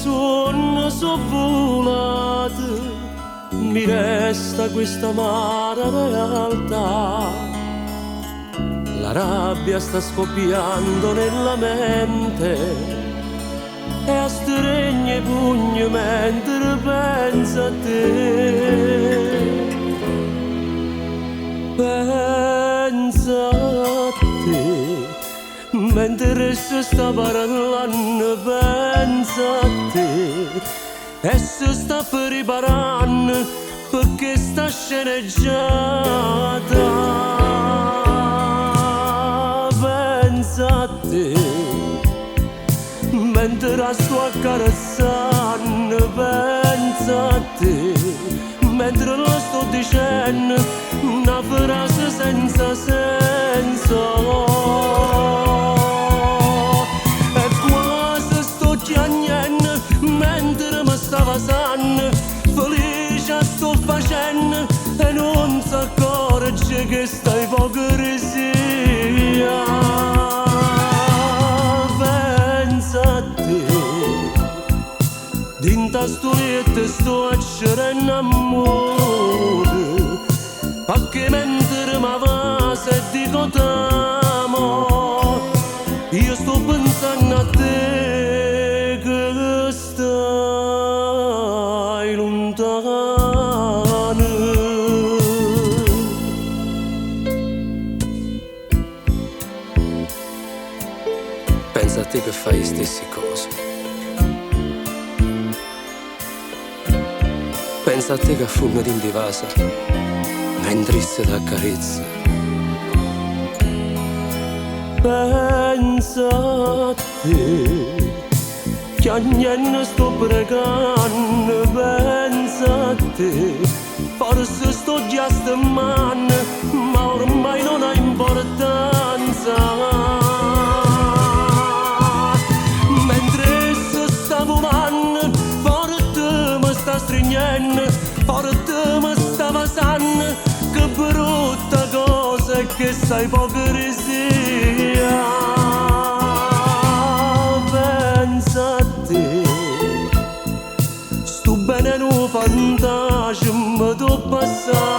sonno sono volate, mi resta questa amara realtà. La rabbia sta scoppiando nella mente e a stregna i pugni mentre pensa a te. Pensa a te, mentre si sta parlando, pensa a te, e si sta preparando perché sta sceneggiata. Pensa a te, mentre sto accarezzando, pensa a te, mentre lo sto dicendo una frase senza senso. E quasi sto chiagnendo mentre mi sta passando, felice sto facendo e non si accorge che sta ipocrisia. Pensa a te, dinta storiette sto accendendo amore, perché mentre mi va se dico t'amo, io sto pensando a te che stai lontano. Pensa a te che fai le stesse cose. Pensa a te che affonda in divasa mentre se ti accarezza. Pensa a te, che a niente sto pregando. Pensa a te, forse sto già stemando, ma ormai non ha importanza. Mentre se sta volando, forte mi sta stringendo, forte mi sta passando, che brutta cosa è che sta ipocrisia. Pensa a te, sto bene in un fantasma, t'ho passato.